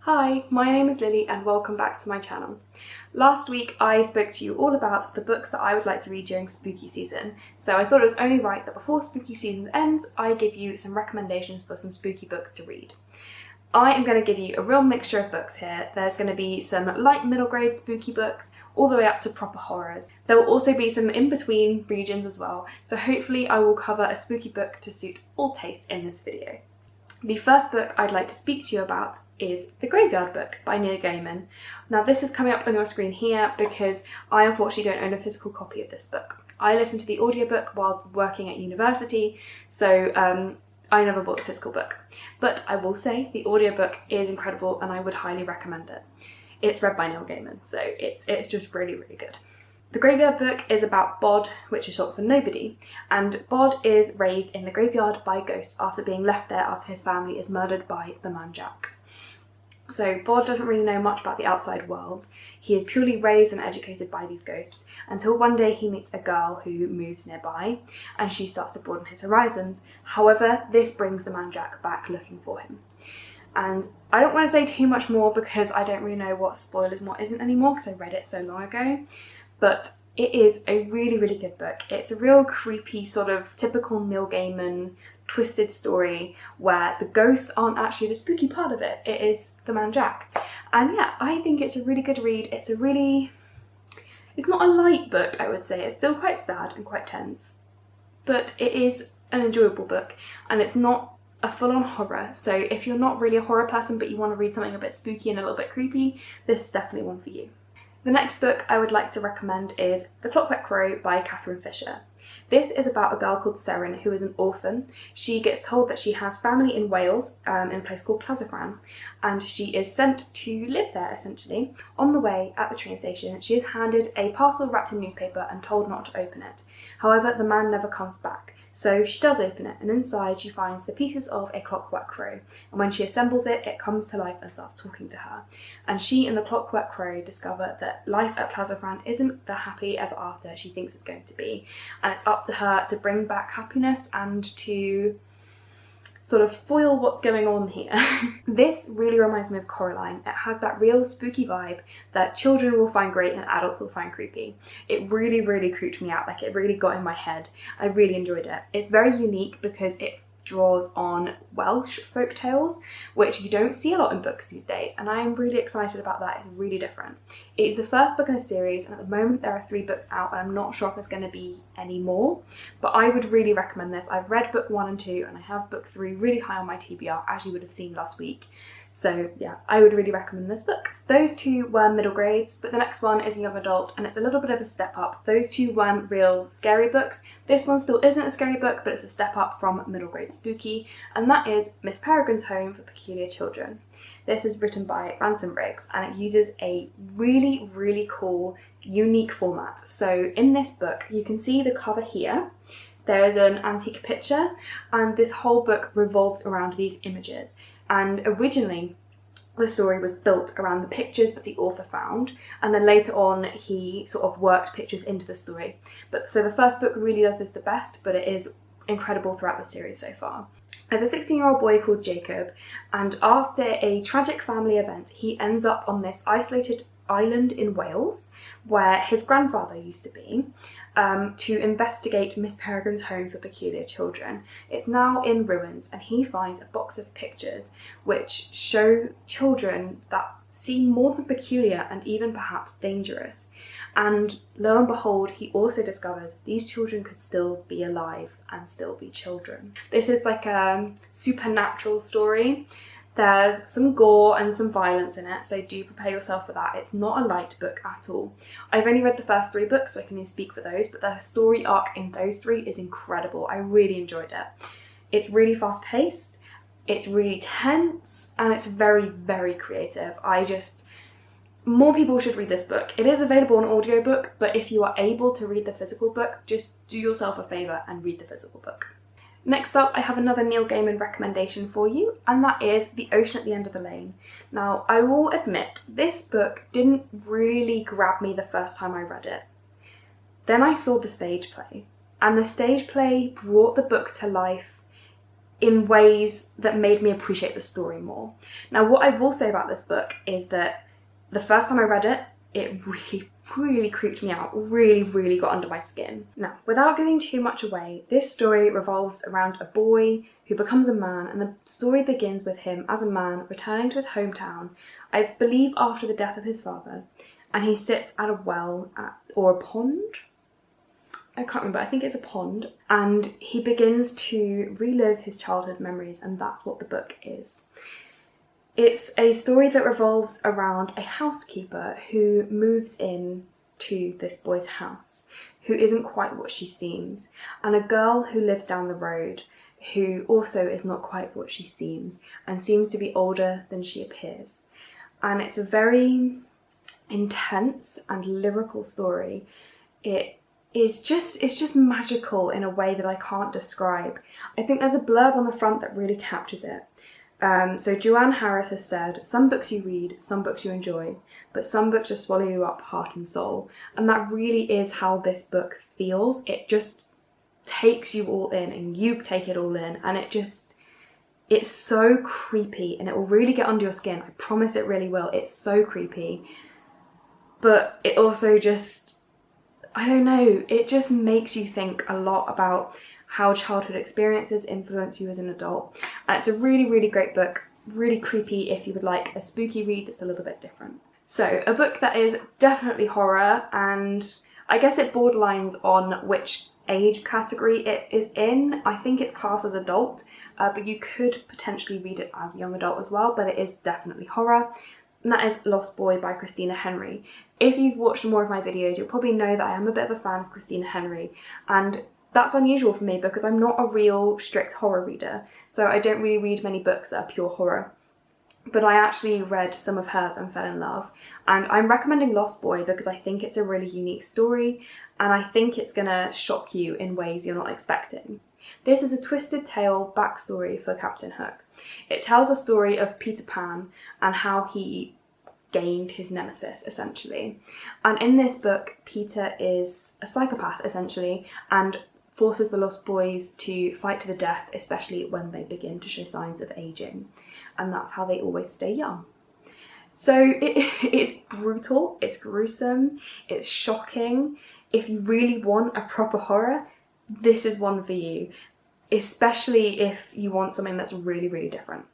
Hi, my name is Lily and welcome back to my channel. Last week I spoke to you all about the books that I would like to read during spooky season, so I thought it was only right that before spooky season ends I give you some recommendations for some spooky books to read. I am going to give you a real mixture of books here. There's going to be some light middle grade spooky books all the way up to proper horrors. There will also be some in-between regions as well, so hopefully I will cover a spooky book to suit all tastes in this video. The first book I'd like to speak to you about is The Graveyard Book by Neil Gaiman. Now this is coming up on your screen here because I unfortunately don't own a physical copy of this book. I listened to the audiobook while working at university, so I never bought the physical book. But I will say the audiobook is incredible and I would highly recommend it. It's read by Neil Gaiman, so it's just really, really good. The Graveyard Book is about Bod, which is short for nobody, and Bod is raised in the graveyard by ghosts after being left there after his family is murdered by the man Jack. So Bod doesn't really know much about the outside world. He is purely raised and educated by these ghosts until one day he meets a girl who moves nearby and she starts to broaden his horizons. However, this brings the man Jack back looking for him. And I don't want to say too much more because I don't really know what spoilers and what isn't anymore because I read it so long ago. But it is a really, really good book. It's a real creepy sort of typical Neil Gaiman twisted story where the ghosts aren't actually the spooky part of it. It is the man Jack. And yeah, I think it's a really good read. It's not a light book, I would say. It's still quite sad and quite tense. But it is an enjoyable book and it's not a full-on horror. So if you're not really a horror person but you want to read something a bit spooky and a little bit creepy, this is definitely one for you. The next book I would like to recommend is The Clockwork Crow by Catherine Fisher. This is about a girl called Seren who is an orphan. She gets told that she has family in Wales, in a place called Clockwork, and she is sent to live there essentially. On the way at the train station, she is handed a parcel wrapped in newspaper and told not to open it. However, the man never comes back. So she does open it, and inside she finds the pieces of a clockwork crow, and when she assembles it, it comes to life and starts talking to her. And she and the clockwork crow discover that life at Plazafran isn't the happy ever after she thinks it's going to be, and it's up to her to bring back happiness and to sort of foil what's going on here. This really reminds me of Coraline. It has that real spooky vibe that children will find great and adults will find creepy. It really, really creeped me out, like it really got in my head. I really enjoyed it. It's very unique because it draws on Welsh folk tales, which you don't see a lot in books these days, and I am really excited about that. It's really different. It is the first book in a series, and at the moment there are 3 books out, and I'm not sure if there's going to be any more, but I would really recommend this. I've read book 1 and 2, and I have book 3 really high on my TBR, as you would have seen last week. So yeah, I would really recommend this book. Those 2 were middle grades, but the next one is a young adult and it's a little bit of a step up. Those 2 weren't real scary books. This one still isn't a scary book, but it's a step up from middle grade spooky, and that is Miss Peregrine's Home for Peculiar Children. This is written by Ransom Briggs and it uses a really, really cool, unique format. So in this book, you can see the cover here. There is an antique picture and this whole book revolves around these images. And originally the story was built around the pictures that the author found, and then later on he sort of worked pictures into the story. But so the first book really does this the best, but it is incredible throughout the series so far. There's a 16-year-old boy called Jacob, and after a tragic family event he ends up on this isolated island in Wales where his grandfather used to be, to investigate Miss Peregrine's Home for Peculiar Children. It's now in ruins and he finds a box of pictures which show children that seem more than peculiar and even perhaps dangerous. And lo and behold, he also discovers these children could still be alive and still be children. This is like a supernatural story. There's some gore and some violence in it, so do prepare yourself for that. It's not a light book at all. I've only read the first 3 books, so I can only speak for those, but the story arc in those 3 is incredible. I really enjoyed it. It's really fast paced, it's really tense, and it's very, very creative. More people should read this book. It is available on audiobook, but if you are able to read the physical book, just do yourself a favour and read the physical book. Next up, I have another Neil Gaiman recommendation for you, and that is The Ocean at the End of the Lane. Now, I will admit, this book didn't really grab me the first time I read it. Then I saw the stage play, and the stage play brought the book to life in ways that made me appreciate the story more. Now, what I will say about this book is that the first time I read it, it really creeped me out, really got under my skin. Now, without giving too much away, this story revolves around a boy who becomes a man, and the story begins with him as a man returning to his hometown, I believe after the death of his father, and he sits at a well or a pond? I can't remember, I think it's a pond, and he begins to relive his childhood memories, and that's what the book is. It's a story that revolves around a housekeeper who moves in to this boy's house, who isn't quite what she seems, and a girl who lives down the road who also is not quite what she seems and seems to be older than she appears. And it's a very intense and lyrical story. It's just magical in a way that I can't describe. I think there's a blurb on the front that really captures it. So Joanne Harris has said, "Some books you read, some books you enjoy, but some books just swallow you up heart and soul." And that really is how this book feels. It just takes you all in and you take it all in, and it's so creepy, and it will really get under your skin. I promise it really will. It's so creepy. But it also just, I don't know, it just makes you think a lot about how childhood experiences influence you as an adult. And it's a really great book, really creepy if you would like a spooky read that's a little bit different. So, a book that is definitely horror, and I guess it borderlines on which age category it is in. I think it's classed as adult, but you could potentially read it as young adult as well, but it is definitely horror. And that is Lost Boy by Christina Henry. If you've watched more of my videos, you'll probably know that I am a bit of a fan of Christina Henry, and that's unusual for me because I'm not a real strict horror reader, so I don't really read many books that are pure horror. But I actually read some of hers and fell in love, and I'm recommending Lost Boy because I think it's a really unique story, and I think it's gonna shock you in ways you're not expecting. This is a twisted tale backstory for Captain Hook. It tells a story of Peter Pan and how he gained his nemesis, essentially. And in this book, Peter is a psychopath, essentially, and forces the Lost Boys to fight to the death, especially when they begin to show signs of aging. And that's how they always stay young. So it's brutal, it's gruesome, it's shocking. If you really want a proper horror, this is one for you, especially if you want something that's really different.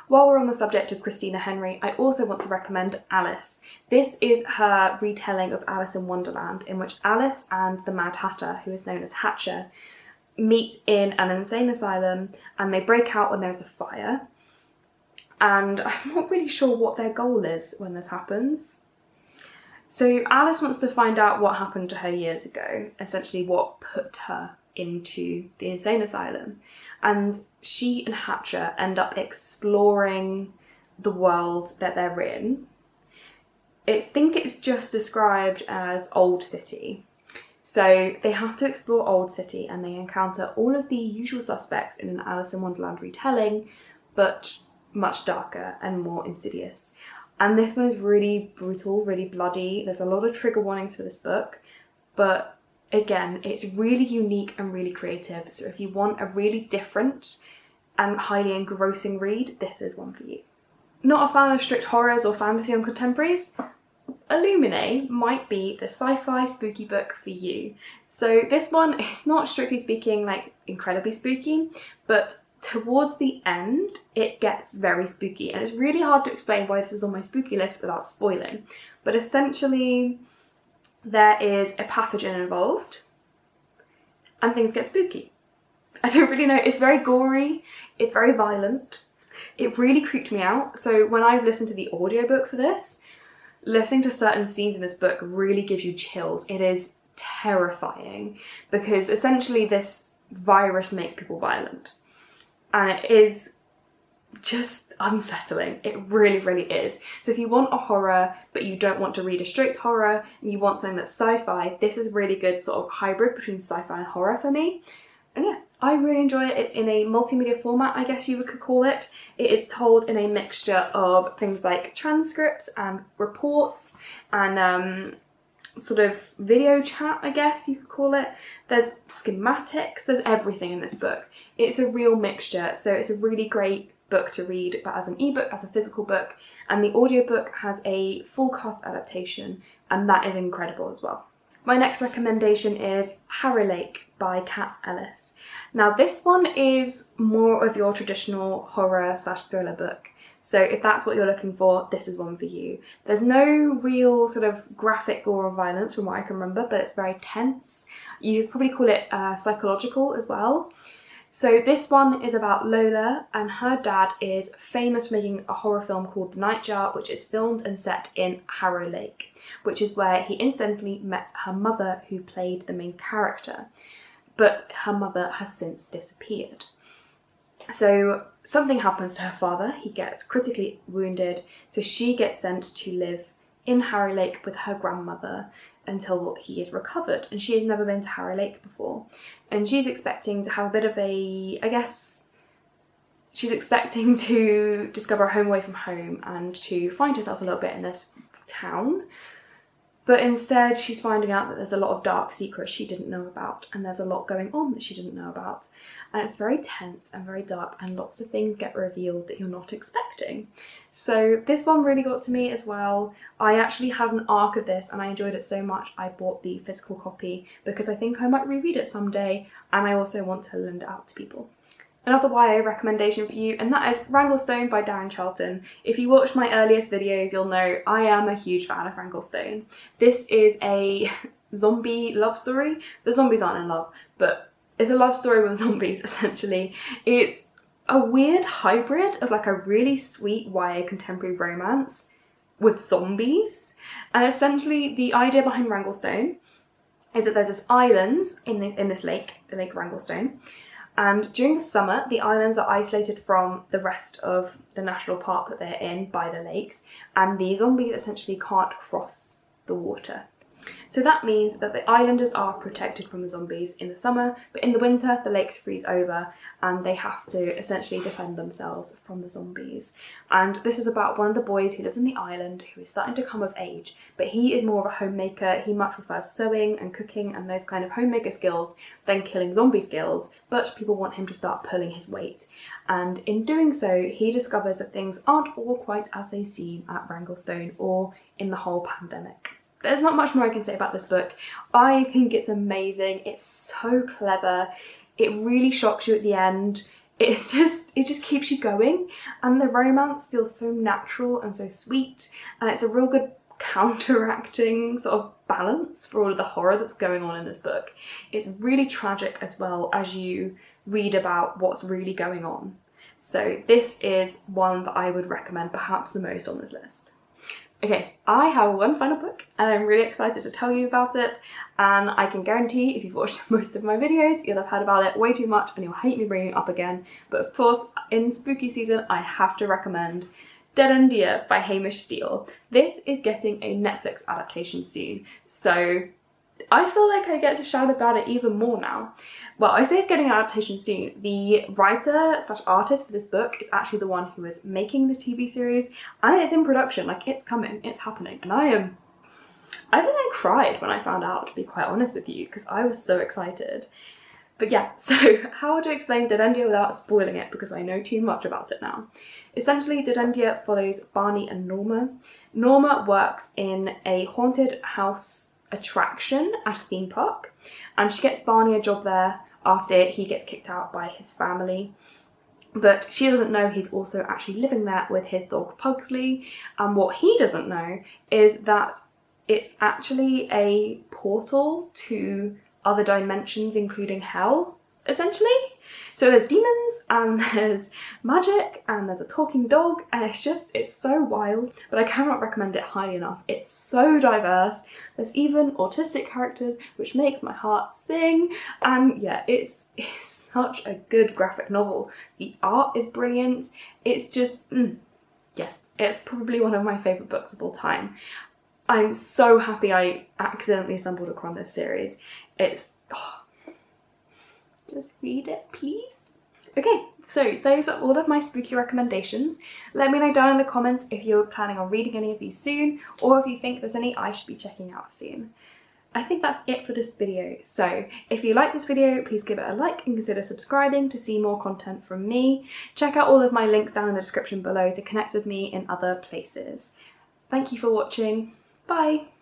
While we're on the subject of Christina Henry, I also want to recommend Alice. This is her retelling of Alice in Wonderland, in which Alice and the Mad Hatter, who is known as Hatcher, meet in an insane asylum, and they break out when there's a fire. And I'm not really sure what their goal is when this happens. So Alice wants to find out what happened to her years ago, essentially what put her into the insane asylum. And she and Hatcher end up exploring the world that they're in. I think it's just described as Old City. So they have to explore Old City, and they encounter all of the usual suspects in an Alice in Wonderland retelling, but much darker and more insidious. And this one is really brutal, really bloody. There's a lot of trigger warnings for this book, but again, it's really unique and really creative. So if you want a really different and highly engrossing read, this is one for you. Not a fan of strict horrors or fantasy on contemporaries? Illuminati might be the sci-fi spooky book for you. So this one, it's not strictly speaking like incredibly spooky, but towards the end, it gets very spooky, and it's really hard to explain why this is on my spooky list without spoiling. But essentially, there is a pathogen involved, and things get spooky. I don't really know, it's very gory, it's very violent. It really creeped me out, so when I've listened to the audiobook for this, listening to certain scenes in this book really gives you chills. It is terrifying, because essentially this virus makes people violent. And it is just unsettling. It really is. So if you want a horror, but you don't want to read a strict horror, and you want something that's sci-fi, this is a really good sort of hybrid between sci-fi and horror for me. And yeah, I really enjoy it. It's in a multimedia format, I guess you could call it. It is told in a mixture of things like transcripts and reports and sort of video chat, I guess you could call it. There's schematics, there's everything in this book. It's a real mixture, so it's a really great book to read, but as an ebook, as a physical book, and the audiobook has a full cast adaptation, and that is incredible as well. My next recommendation is Harrow Lake by Kat Ellis. Now this one is more of your traditional horror / thriller book. So if that's what you're looking for, this is one for you. There's no real sort of graphic gore or violence from what I can remember, but it's very tense. You could probably call it psychological as well. So this one is about Lola, and her dad is famous for making a horror film called The Nightjar, which is filmed and set in Harrow Lake, which is where he incidentally met her mother, who played the main character. But her mother has since disappeared. So something happens to her father, he gets critically wounded, so she gets sent to live in Harrow Lake with her grandmother until he is recovered, and she has never been to Harrow Lake before. And she's expecting to have a bit of a, I guess, she's expecting to discover a home away from home and to find herself a little bit in this town. But instead she's finding out that there's a lot of dark secrets she didn't know about, and there's a lot going on that she didn't know about. And it's very tense and very dark, and lots of things get revealed that you're not expecting. So this one really got to me as well. I actually had an arc of this and I enjoyed it so much I bought the physical copy because I think I might reread it someday, and I also want to lend it out to people. Another YA recommendation for you, and that is Wrangle by Darren Charlton. If you watched my earliest videos, you'll know I am a huge fan of Wrangle. This is a zombie love story. The zombies aren't in love, but it's a love story with zombies, essentially. It's a weird hybrid of like a really sweet YA contemporary romance with zombies. And essentially the idea behind Wrangle is that there's this island in this lake, the Lake Wranglestone. And during the summer, the islands are isolated from the rest of the national park that they're in by the lakes, and the zombies essentially can't cross the water. So that means that the islanders are protected from the zombies in the summer, but in the winter the lakes freeze over and they have to essentially defend themselves from the zombies. And this is about one of the boys who lives on the island who is starting to come of age, but he is more of a homemaker. He much prefers sewing and cooking and those kind of homemaker skills than killing zombie skills, but people want him to start pulling his weight. And in doing so, he discovers that things aren't all quite as they seem at Wranglestone or in the whole pandemic. There's not much more I can say about this book. I think it's amazing. It's so clever. It really shocks you at the end. It just keeps you going, and the romance feels so natural and so sweet, and it's a real good counteracting sort of balance for all of the horror that's going on in this book. It's really tragic as well as you read about what's really going on. So this is one that I would recommend perhaps the most on this list. Okay, I have one final book and I'm really excited to tell you about it, and I can guarantee if you've watched most of my videos you'll have heard about it way too much and you'll hate me bringing it up again, but of course in spooky season I have to recommend Dead End Year by Hamish Steele. This is getting a Netflix adaptation soon, so I feel like I get to shout about it even more now. Well, I say it's getting an adaptation soon. The writer / artist for this book is actually the one who is making the TV series, and it's in production, like it's coming, it's happening, and I think I cried when I found out, to be quite honest with you, because I was so excited. But yeah, so how to explain Dead End Year without spoiling it, because I know too much about it now. Essentially, Dead End Year follows Barney and Norma. Norma works in a haunted house attraction at a theme park, and she gets Barney a job there after he gets kicked out by his family, but she doesn't know he's also actually living there with his dog Pugsley. And what he doesn't know is that it's actually a portal to other dimensions, including hell, essentially. So there's demons and there's magic and there's a talking dog, and it's so wild, but I cannot recommend it highly enough. It's so diverse. There's even autistic characters, which makes my heart sing, and yeah, it's such a good graphic novel. The art is brilliant. It's just, yes, it's probably one of my favourite books of all time. I'm so happy I accidentally stumbled across this series. Just read it, please. Okay, so those are all of my spooky recommendations. Let me know down in the comments if you're planning on reading any of these soon, or if you think there's any I should be checking out soon. I think that's it for this video. So if you like this video, please give it a like and consider subscribing to see more content from me. Check out all of my links down in the description below to connect with me in other places. Thank you for watching. Bye!